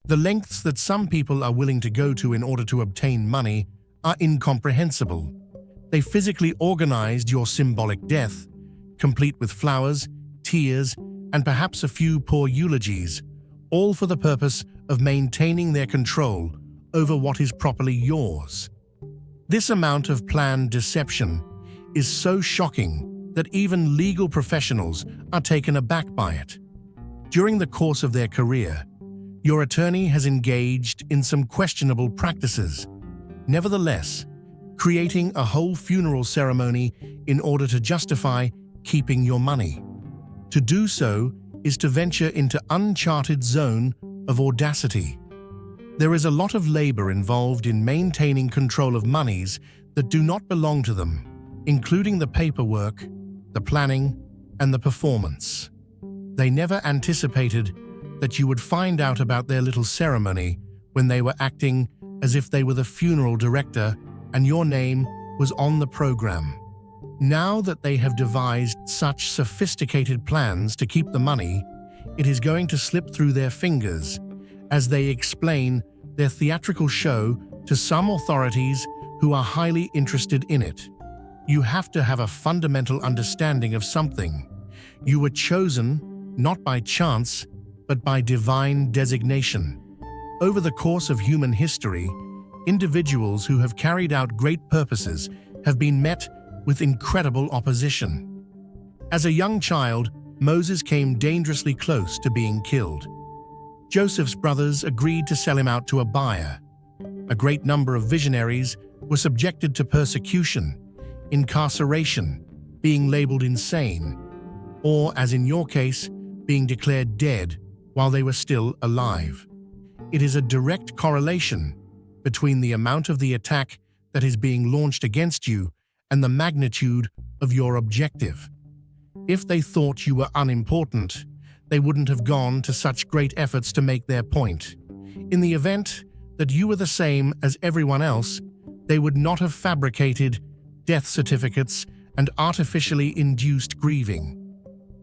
The lengths that some people are willing to go to in order to obtain money are incomprehensible. They physically organized your symbolic death, complete with flowers, tears, and perhaps a few poor eulogies, all for the purpose of maintaining their control over what is properly yours. This amount of planned deception is so shocking that even legal professionals are taken aback by it. During the course of their career, your attorney has engaged in some questionable practices. Nevertheless, creating a whole funeral ceremony in order to justify keeping your money. To do so is to venture into uncharted zone of audacity. There is a lot of labor involved in maintaining control of monies that do not belong to them, including the paperwork, the planning, and the performance. They never anticipated that you would find out about their little ceremony when they were acting as if they were the funeral director and your name was on the program. Now that they have devised such sophisticated plans to keep the money, it is going to slip through their fingers as they explain their theatrical show to some authorities who are highly interested in it. You have to have a fundamental understanding of something. You were chosen not by chance, but by divine designation. Over the course of human history, individuals who have carried out great purposes have been met with incredible opposition. As a young child, Moses came dangerously close to being killed. Joseph's brothers agreed to sell him out to a buyer. A great number of visionaries were subjected to persecution, incarceration, being labeled insane, or, as in your case, being declared dead while they were still alive. It is a direct correlation between the amount of the attack that is being launched against you and the magnitude of your objective. If they thought you were unimportant, they wouldn't have gone to such great efforts to make their point. In the event that you were the same as everyone else, they would not have fabricated death certificates and artificially induced grieving.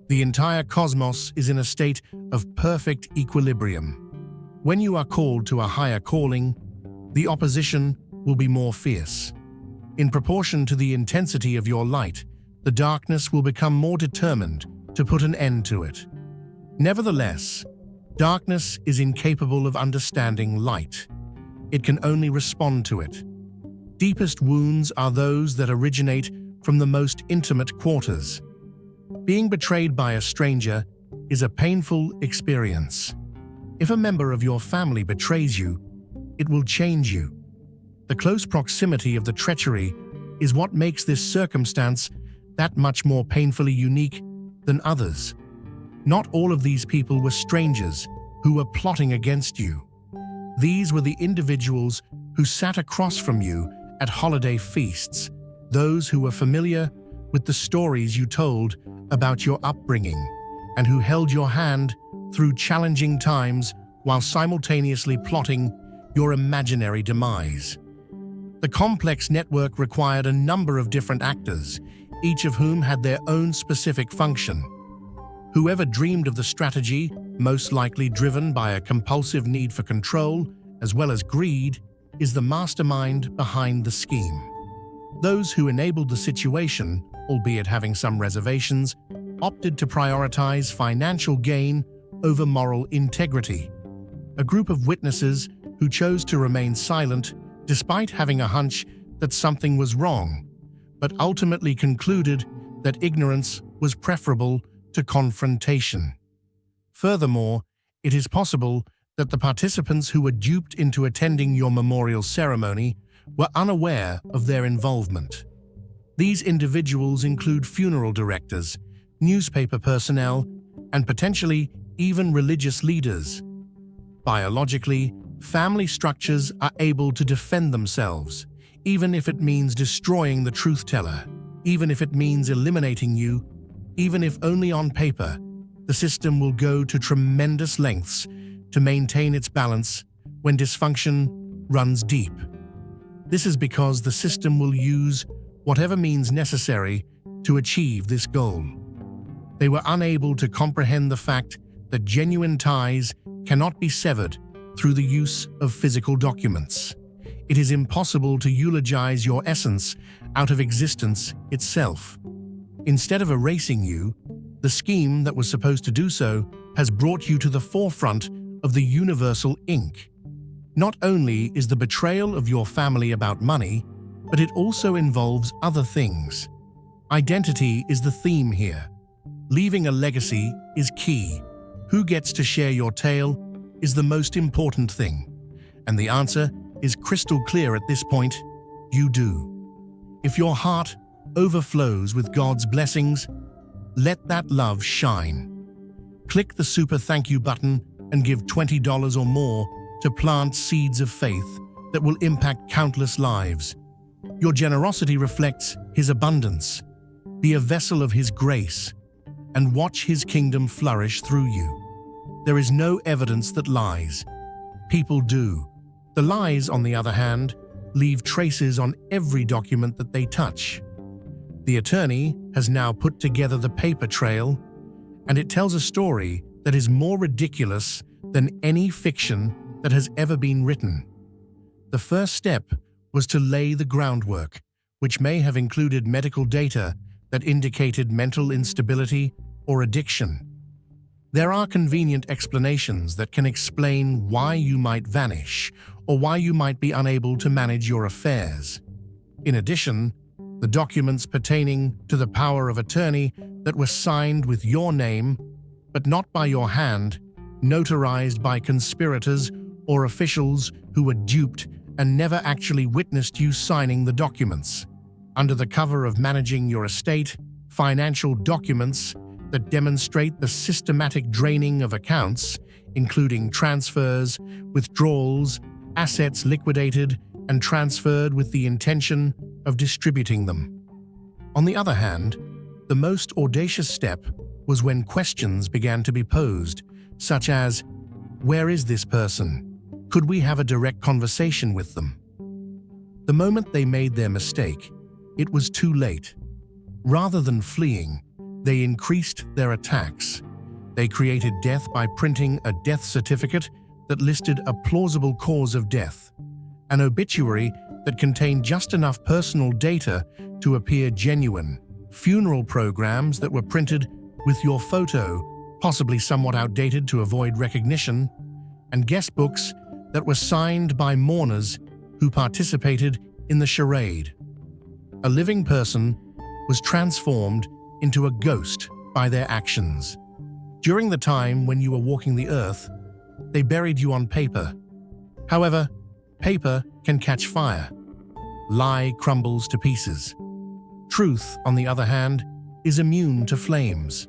The entire cosmos is in a state of perfect equilibrium. When you are called to a higher calling, the opposition will be more fierce. In proportion to the intensity of your light, the darkness will become more determined to put an end to it. Nevertheless, darkness is incapable of understanding light. It can only respond to it. Deepest wounds are those that originate from the most intimate quarters. Being betrayed by a stranger is a painful experience. If a member of your family betrays you, it will change you. The close proximity of the treachery is what makes this circumstance that much more painfully unique than others. Not all of these people were strangers who were plotting against you. These were the individuals who sat across from you at holiday feasts, those who were familiar with the stories you told about your upbringing, and who held your hand through challenging times while simultaneously plotting your imaginary demise. The complex network required a number of different actors, each of whom had their own specific function. Whoever dreamed of the strategy, most likely driven by a compulsive need for control as well as greed, is the mastermind behind the scheme. Those who enabled the situation, albeit having some reservations, opted to prioritize financial gain over moral integrity. A group of witnesses who chose to remain silent despite having a hunch that something was wrong, but ultimately concluded that ignorance was preferable to confrontation. Furthermore, it is possible that the participants who were duped into attending your memorial ceremony were unaware of their involvement. These individuals include funeral directors, newspaper personnel, and potentially even religious leaders. Biologically, family structures are able to defend themselves, even if it means destroying the truth teller, even if it means eliminating you, even if only on paper. The system will go to tremendous lengths to maintain its balance when dysfunction runs deep. This is because the system will use whatever means necessary to achieve this goal. They were unable to comprehend the fact that genuine ties cannot be severed through the use of physical documents. It is impossible to eulogize your essence out of existence itself. Instead of erasing you, the scheme that was supposed to do so has brought you to the forefront of the universal ink. Not only is the betrayal of your family about money, but it also involves other things. Identity is the theme here. Leaving a legacy is key. Who gets to share your tale is the most important thing. And the answer is crystal clear at this point: you do. If your heart overflows with God's blessings, let that love shine. Click the super thank you button and give $20 or more to plant seeds of faith that will impact countless lives. Your generosity reflects His abundance. Be a vessel of His grace and watch His kingdom flourish through you. There is no evidence that lies. People do. The lies, on the other hand, leave traces on every document that they touch. The attorney has now put together the paper trail, and it tells a story that is more ridiculous than any fiction that has ever been written. The first step was to lay the groundwork, which may have included medical data that indicated mental instability or addiction. There are convenient explanations that can explain why you might vanish or why you might be unable to manage your affairs. In addition, the documents pertaining to the power of attorney that were signed with your name, but not by your hand, notarized by conspirators or officials who were duped and never actually witnessed you signing the documents. Under the cover of managing your estate, financial documents that demonstrate the systematic draining of accounts, including transfers, withdrawals, assets liquidated and transferred with the intention of distributing them. On the other hand, the most audacious step was when questions began to be posed, such as, "Where is this person? Could we have a direct conversation with them?" The moment they made their mistake, it was too late. Rather than fleeing, they increased their attacks. They created death by printing a death certificate that listed a plausible cause of death, an obituary that contained just enough personal data to appear genuine, funeral programs that were printed with your photo, possibly somewhat outdated to avoid recognition, and guest books that were signed by mourners who participated in the charade. A living person was transformed into a ghost by their actions. During the time when you were walking the earth, they buried you on paper. However, paper can catch fire. Lie crumbles to pieces. Truth, on the other hand, is immune to flames.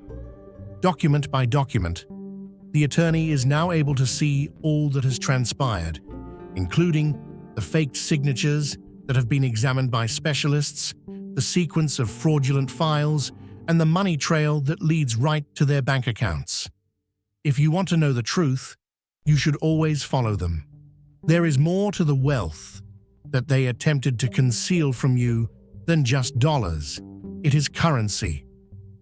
Document by document, the attorney is now able to see all that has transpired, including the faked signatures that have been examined by specialists, the sequence of fraudulent files, and the money trail that leads right to their bank accounts. If you want to know the truth, you should always follow them. There is more to the wealth that they attempted to conceal from you than just dollars. It is currency.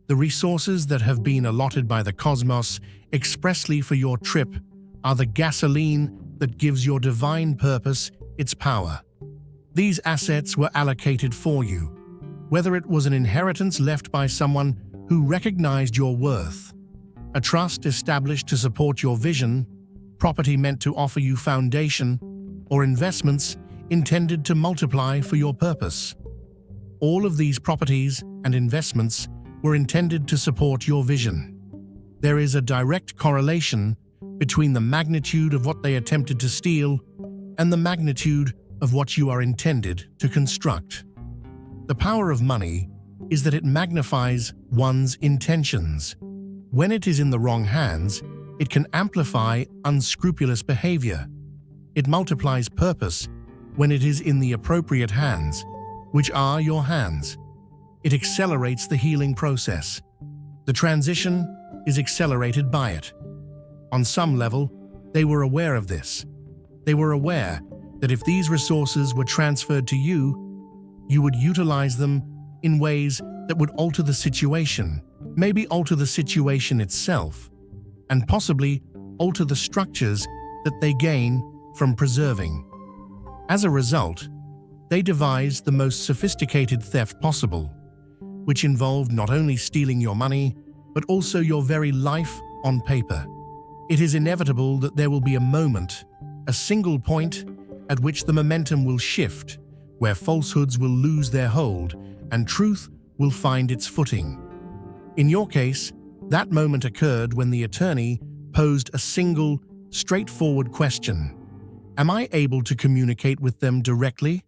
The resources that have been allotted by the cosmos expressly for your trip are the gasoline that gives your divine purpose its power. These assets were allocated for you, whether it was an inheritance left by someone who recognized your worth, a trust established to support your vision, property meant to offer you foundation, or investments intended to multiply for your purpose. All of these properties and investments were intended to support your vision. There is a direct correlation between the magnitude of what they attempted to steal and the magnitude of what you are intended to construct. The power of money is that it magnifies one's intentions. When it is in the wrong hands, it can amplify unscrupulous behavior. It multiplies purpose when it is in the appropriate hands, which are your hands. It accelerates the healing process. The transition is accelerated by it. On some level, they were aware of this. They were aware that if these resources were transferred to you, you would utilize them in ways that would alter the situation, maybe alter the situation itself, and possibly alter the structures that they gain from preserving. As a result, they devised the most sophisticated theft possible, which involved not only stealing your money, but also your very life on paper. It is inevitable that there will be a moment, a single point, at which the momentum will shift, where falsehoods will lose their hold and truth will find its footing. In your case, that moment occurred when the attorney posed a single, straightforward question. Am I able to communicate with them directly?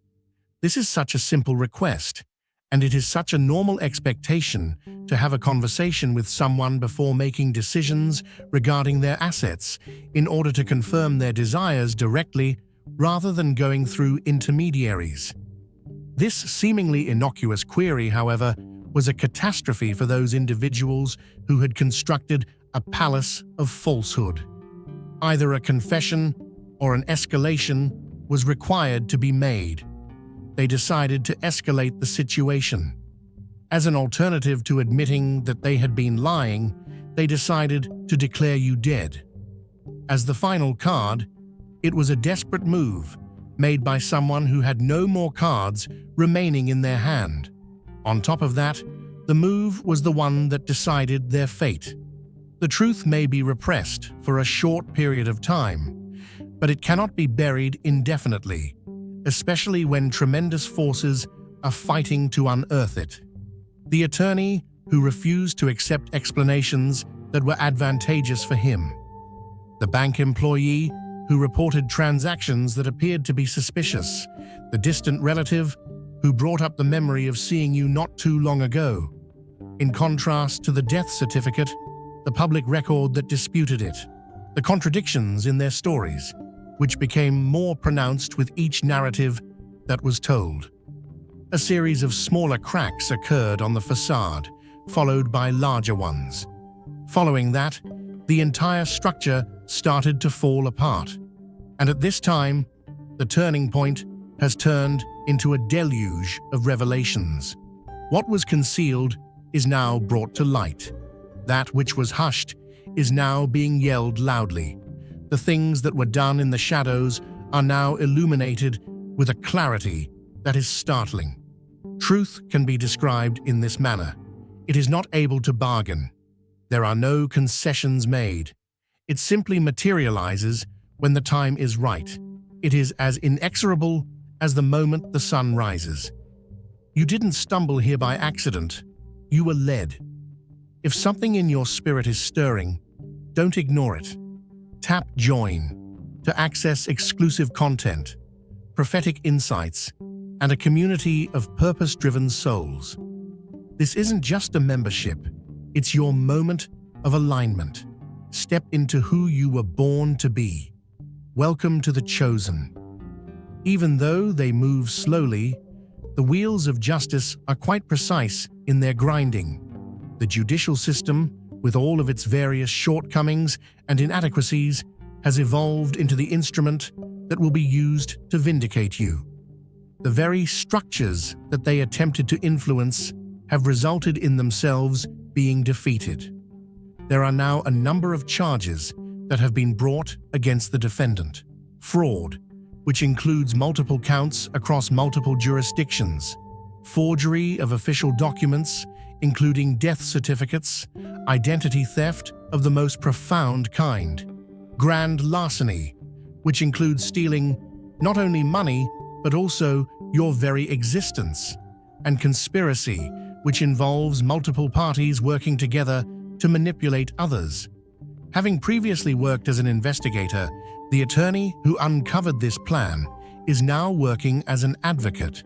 This is such a simple request, and it is such a normal expectation to have a conversation with someone before making decisions regarding their assets in order to confirm their desires directly rather than going through intermediaries. This seemingly innocuous query, however, was a catastrophe for those individuals who had constructed a palace of falsehood. Either a confession or an escalation was required to be made. They decided to escalate the situation. As an alternative to admitting that they had been lying, they decided to declare you dead. As the final card, it was a desperate move made by someone who had no more cards remaining in their hand. On top of that, the move was the one that decided their fate. The truth may be repressed for a short period of time, but it cannot be buried indefinitely, especially when tremendous forces are fighting to unearth it. The attorney who refused to accept explanations that were advantageous for him. The bank employee who reported transactions that appeared to be suspicious. The distant relative who brought up the memory of seeing you not too long ago. In contrast to the death certificate, the public record that disputed it. The contradictions in their stories, which became more pronounced with each narrative that was told. A series of smaller cracks occurred on the facade, followed by larger ones. Following that, the entire structure started to fall apart. And at this time, the turning point has turned into a deluge of revelations. What was concealed is now brought to light. That which was hushed is now being yelled loudly. The things that were done in the shadows are now illuminated with a clarity that is startling. Truth can be described in this manner. It is not able to bargain. There are no concessions made. It simply materializes when the time is right. It is as inexorable as the moment the sun rises. You didn't stumble here by accident. You were led. If something in your spirit is stirring, don't ignore it. Tap Join to access exclusive content, prophetic insights, and a community of purpose-driven souls. This isn't just a membership, it's your moment of alignment. Step into who you were born to be. Welcome to the chosen. Even though they move slowly, the wheels of justice are quite precise in their grinding. The judicial system, with all of its various shortcomings and inadequacies, has evolved into the instrument that will be used to vindicate you. The very structures that they attempted to influence have resulted in themselves being defeated. There are now a number of charges that have been brought against the defendant. Fraud, which includes multiple counts across multiple jurisdictions. Forgery of official documents, including death certificates. Identity theft of the most profound kind. Grand larceny, which includes stealing not only money, but also your very existence. And conspiracy, which involves multiple parties working together to manipulate others. Having previously worked as an investigator, the attorney who uncovered this plan is now working as an advocate.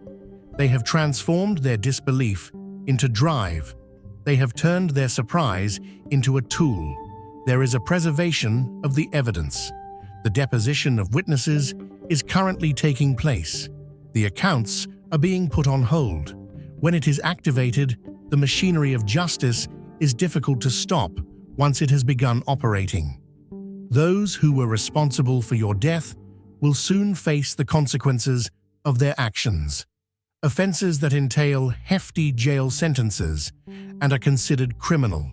They have transformed their disbelief into drive. They have turned their surprise into a tool. There is a preservation of the evidence. The deposition of witnesses is currently taking place. The accounts are being put on hold. When it is activated, the machinery of justice is difficult to stop once it has begun operating. Those who were responsible for your death will soon face the consequences of their actions. Offenses that entail hefty jail sentences and are considered criminal.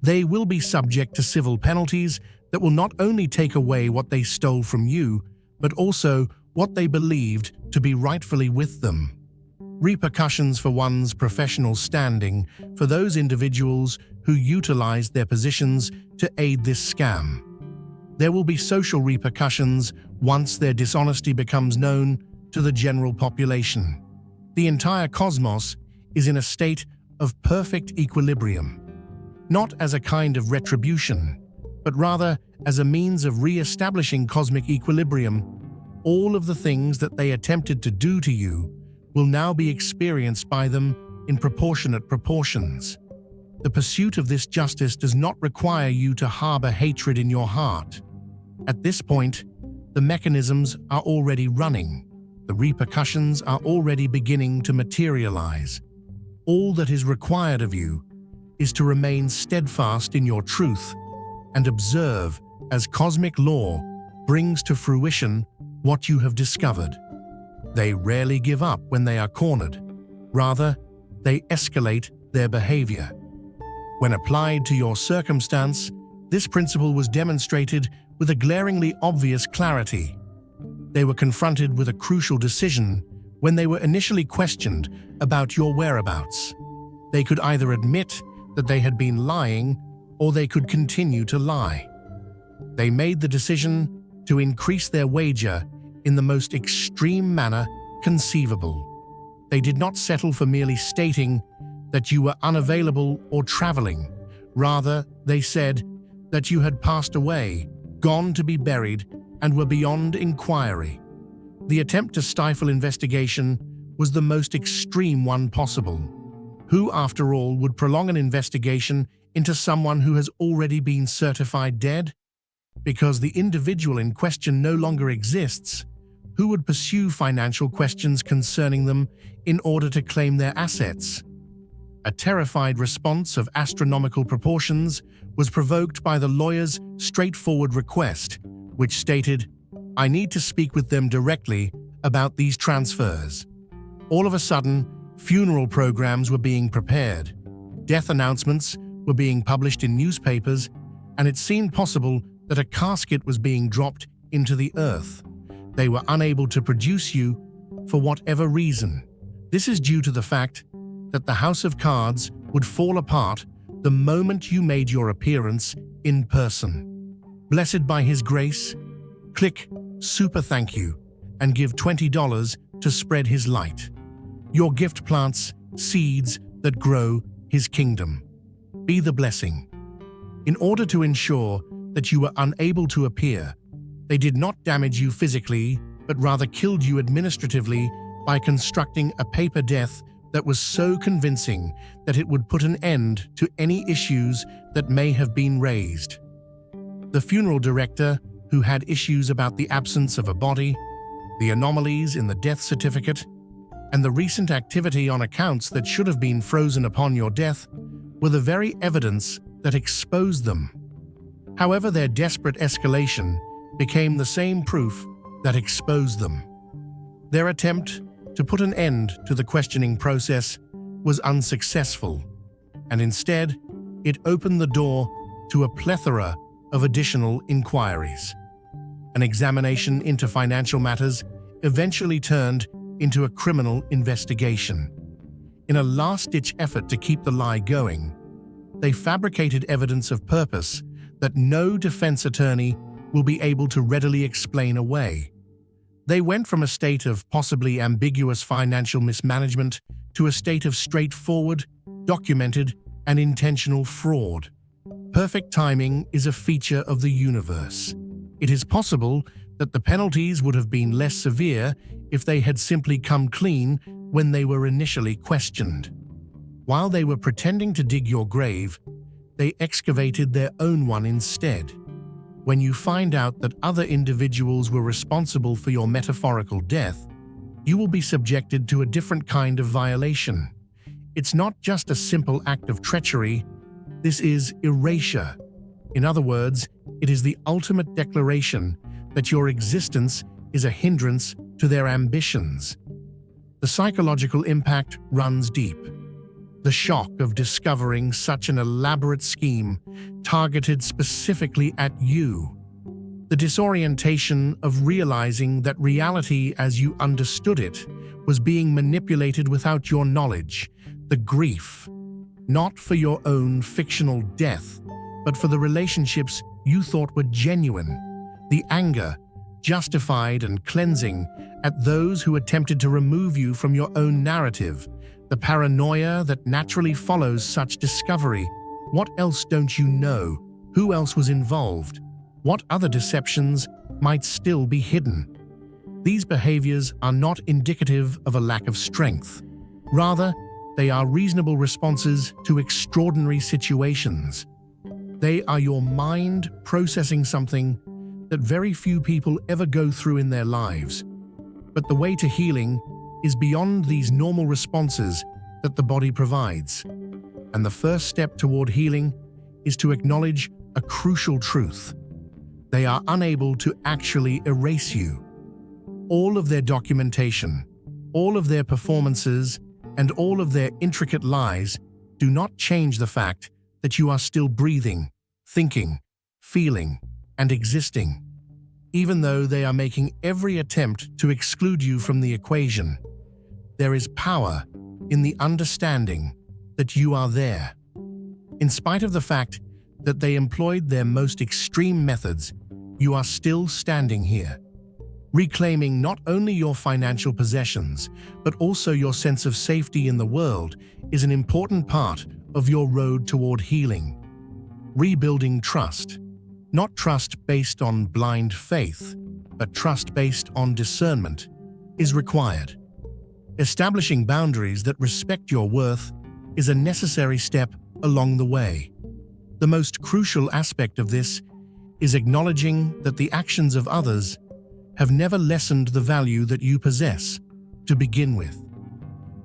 They will be subject to civil penalties that will not only take away what they stole from you, but also what they believed to be rightfully with them. Repercussions for one's professional standing for those individuals who utilized their positions to aid this scam. There will be social repercussions once their dishonesty becomes known to the general population. The entire cosmos is in a state of perfect equilibrium, not as a kind of retribution, but rather as a means of re-establishing cosmic equilibrium. All of the things that they attempted to do to you will now be experienced by them in proportionate proportions. The pursuit of this justice does not require you to harbor hatred in your heart. At this point, the mechanisms are already running. The repercussions are already beginning to materialize. All that is required of you is to remain steadfast in your truth and observe as cosmic law brings to fruition what you have discovered. They rarely give up when they are cornered. Rather, they escalate their behavior. When applied to your circumstance, this principle was demonstrated with a glaringly obvious clarity. They were confronted with a crucial decision when they were initially questioned about your whereabouts. They could either admit that they had been lying, or they could continue to lie. They made the decision to increase their wager in the most extreme manner conceivable. They did not settle for merely stating that you were unavailable or traveling. Rather, they said that you had passed away, gone to be buried, and were beyond inquiry. The attempt to stifle investigation was the most extreme one possible. Who, after all, would prolong an investigation into someone who has already been certified dead? Because the individual in question no longer exists, who would pursue financial questions concerning them in order to claim their assets? A terrified response of astronomical proportions was provoked by the lawyer's straightforward request, which stated, "I need to speak with them directly about these transfers." All of a sudden, funeral programs were being prepared, death announcements were being published in newspapers, and it seemed possible that a casket was being dropped into the earth. They were unable to produce you for whatever reason. This is due to the fact that the house of cards would fall apart the moment you made your appearance in person. Blessed by His grace, click Super Thank You and give $20 to spread His light. Your gift plants seeds that grow His kingdom. Be the blessing. In order to ensure that you were unable to appear, they did not damage you physically, but rather killed you administratively by constructing a paper death that was so convincing that it would put an end to any issues that may have been raised. The funeral director, who had issues about the absence of a body, the anomalies in the death certificate, and the recent activity on accounts that should have been frozen upon your death, were the very evidence that exposed them. However, their desperate escalation became the same proof that exposed them. Their attempt to put an end to the questioning process was unsuccessful, and instead, it opened the door to a plethora of additional inquiries. An examination into financial matters eventually turned into a criminal investigation. In a last-ditch effort to keep the lie going, they fabricated evidence of purpose that no defense attorney will be able to readily explain away. They went from a state of possibly ambiguous financial mismanagement to a state of straightforward, documented, and intentional fraud. Perfect timing is a feature of the universe. It is possible that the penalties would have been less severe if they had simply come clean when they were initially questioned. While they were pretending to dig your grave, they excavated their own one instead. When you find out that other individuals were responsible for your metaphorical death, you will be subjected to a different kind of violation. It's not just a simple act of treachery, this is erasure. In other words, it is the ultimate declaration that your existence is a hindrance to their ambitions. The psychological impact runs deep. The shock of discovering such an elaborate scheme targeted specifically at you. The disorientation of realizing that reality as you understood it was being manipulated without your knowledge. The grief, not for your own fictional death, but for the relationships you thought were genuine. The anger, justified and cleansing, at those who attempted to remove you from your own narrative. The paranoia that naturally follows such discovery. What else don't you know? Who else was involved? What other deceptions might still be hidden? These behaviors are not indicative of a lack of strength. Rather, they are reasonable responses to extraordinary situations. They are your mind processing something that very few people ever go through in their lives. But the way to healing is beyond these normal responses that the body provides. And the first step toward healing is to acknowledge a crucial truth. They are unable to actually erase you. All of their documentation, all of their performances, and all of their intricate lies do not change the fact that you are still breathing, thinking, feeling, and existing. Even though they are making every attempt to exclude you from the equation, there is power in the understanding that you are there. In spite of the fact that they employed their most extreme methods, you are still standing here. Reclaiming not only your financial possessions, but also your sense of safety in the world is an important part of your road toward healing. Rebuilding trust. Not trust based on blind faith, but trust based on discernment, is required. Establishing boundaries that respect your worth is a necessary step along the way. The most crucial aspect of this is acknowledging that the actions of others have never lessened the value that you possess to begin with.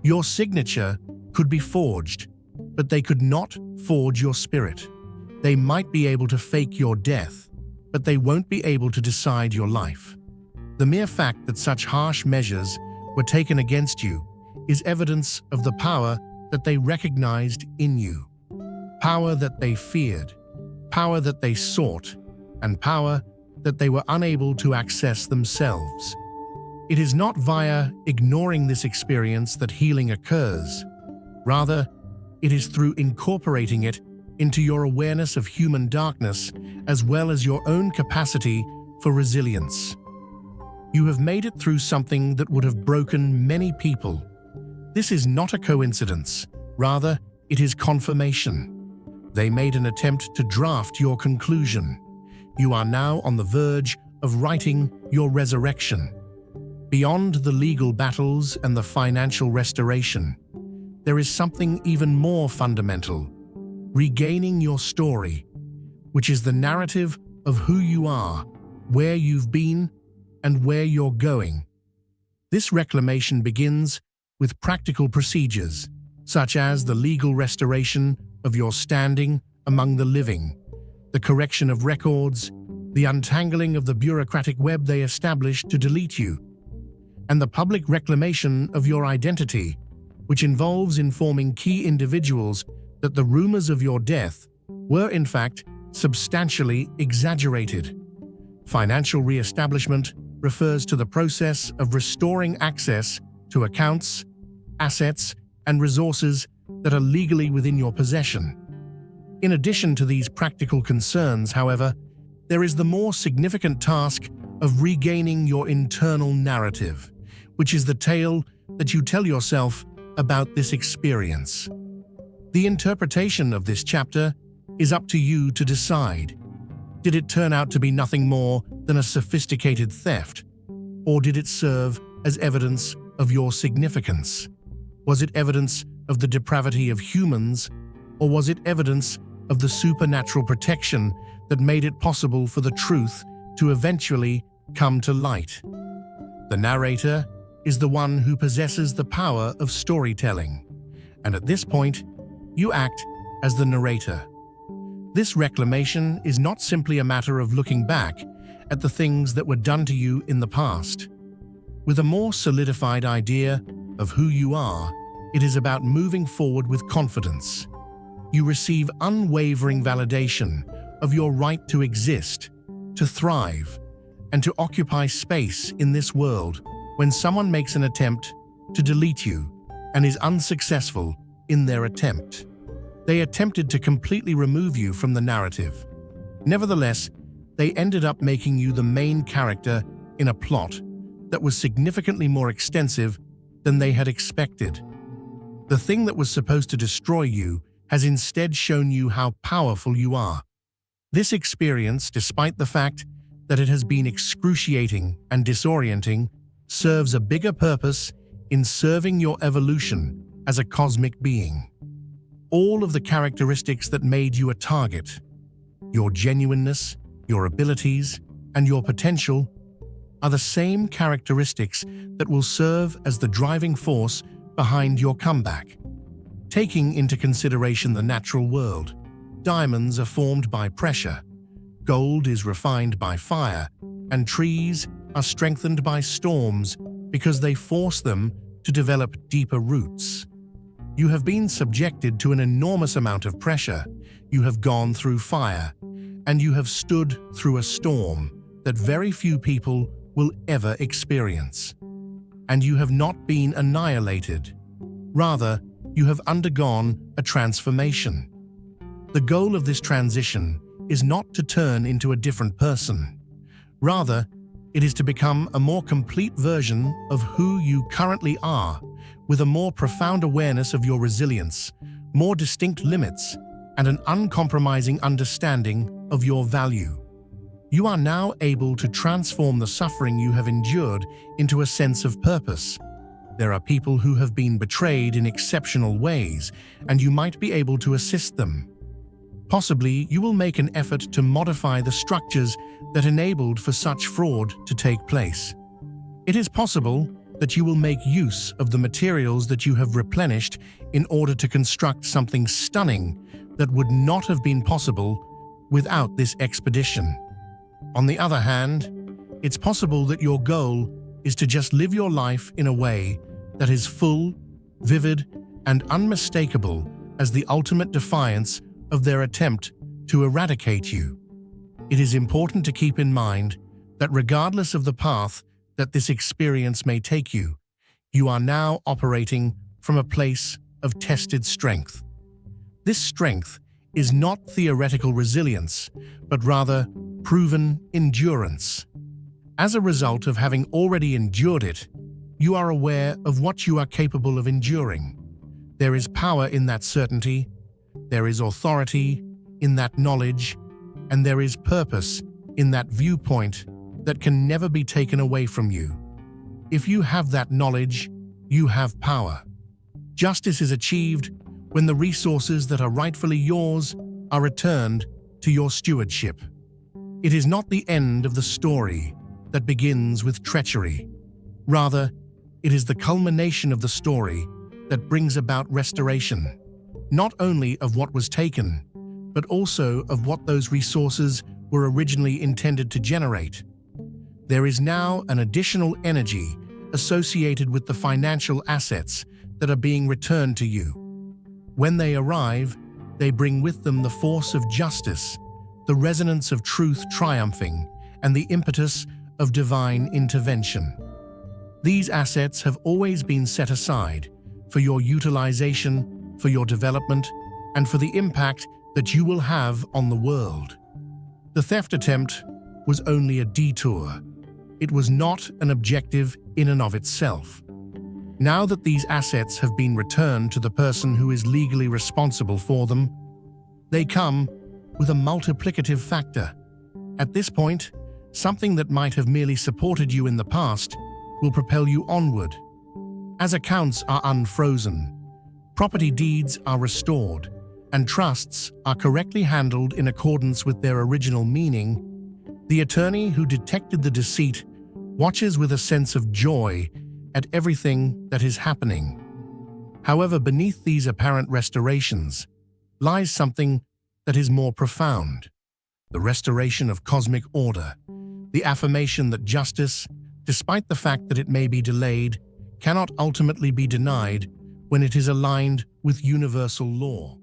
Your signature could be forged, but they could not forge your spirit. They might be able to fake your death, but they won't be able to decide your life. The mere fact that such harsh measures were taken against you is evidence of the power that they recognized in you. Power that they feared, power that they sought, and power that they were unable to access themselves. It is not via ignoring this experience that healing occurs. Rather, it is through incorporating it into your awareness of human darkness as well as your own capacity for resilience. You have made it through something that would have broken many people. This is not a coincidence. Rather, it is confirmation. They made an attempt to draft your conclusion. You are now on the verge of writing your resurrection. Beyond the legal battles and the financial restoration, there is something even more fundamental: regaining your story, which is the narrative of who you are, where you've been, and where you're going. This reclamation begins with practical procedures, such as the legal restoration of your standing among the living, the correction of records, the untangling of the bureaucratic web they established to delete you, and the public reclamation of your identity, which involves informing key individuals that the rumors of your death were in fact substantially exaggerated. Financial re-establishment refers to the process of restoring access to accounts, assets, and resources that are legally within your possession. In addition to these practical concerns, however, there is the more significant task of regaining your internal narrative, which is the tale that you tell yourself about this experience. The interpretation of this chapter is up to you to decide. Did it turn out to be nothing more than a sophisticated theft? Or did it serve as evidence of your significance? Was it evidence of the depravity of humans, or was it evidence of the supernatural protection that made it possible for the truth to eventually come to light? The narrator is the one who possesses the power of storytelling, and at this point, you act as the narrator. This reclamation is not simply a matter of looking back at the things that were done to you in the past. With a more solidified idea of who you are, It is about moving forward with confidence. You receive unwavering validation of your right to exist, to thrive, and to occupy space in this world. When someone makes an attempt to delete you and is unsuccessful in their attempt, they attempted to completely remove you from the narrative. Nevertheless, they ended up making you the main character in a plot that was significantly more extensive than they had expected. The thing that was supposed to destroy you has instead shown you how powerful you are. This experience, despite the fact that it has been excruciating and disorienting, serves a bigger purpose in serving your evolution as a cosmic being. All of the characteristics that made you a target, your genuineness, your abilities, and your potential, are the same characteristics that will serve as the driving force behind your comeback. Taking into consideration the natural world, diamonds are formed by pressure, gold is refined by fire, and trees are strengthened by storms because they force them to develop deeper roots. You have been subjected to an enormous amount of pressure, you have gone through fire, and you have stood through a storm that very few people will ever experience. And you have not been annihilated. Rather, you have undergone a transformation. The goal of this transition is not to turn into a different person. Rather, it is to become a more complete version of who you currently are, with a more profound awareness of your resilience, more distinct limits, and an uncompromising understanding of your value. You are now able to transform the suffering you have endured into a sense of purpose. There are people who have been betrayed in exceptional ways, and you might be able to assist them. Possibly, you will make an effort to modify the structures that enabled for such fraud to take place. It is possible that you will make use of the materials that you have replenished in order to construct something stunning that would not have been possible without this expedition. On the other hand, it's possible that your goal is to just live your life in a way that is full, vivid, and unmistakable as the ultimate defiance of their attempt to eradicate you. It is important to keep in mind that regardless of the path that this experience may take you, you are now operating from a place of tested strength. This strength is not theoretical resilience, but rather proven endurance. As a result of having already endured it, you are aware of what you are capable of enduring. There is power in that certainty, there is authority in that knowledge, and there is purpose in that viewpoint that can never be taken away from you. If you have that knowledge, you have power. Justice is achieved when the resources that are rightfully yours are returned to your stewardship. It is not the end of the story that begins with treachery. Rather, it is the culmination of the story that brings about restoration, not only of what was taken, but also of what those resources were originally intended to generate. There is now an additional energy associated with the financial assets that are being returned to you. When they arrive, they bring with them the force of justice, the resonance of truth triumphing, and the impetus of divine intervention. These assets have always been set aside for your utilization, for your development, and for the impact that you will have on the world. The theft attempt was only a detour. It was not an objective in and of itself. Now that these assets have been returned to the person who is legally responsible for them, they come with a multiplicative factor. At this point, something that might have merely supported you in the past will propel you onward. As accounts are unfrozen, property deeds are restored, and trusts are correctly handled in accordance with their original meaning, the attorney who detected the deceit watches with a sense of joy at everything that is happening. However, beneath these apparent restorations lies something that is more profound: the restoration of cosmic order, the affirmation that justice, despite the fact that it may be delayed, cannot ultimately be denied when it is aligned with universal law.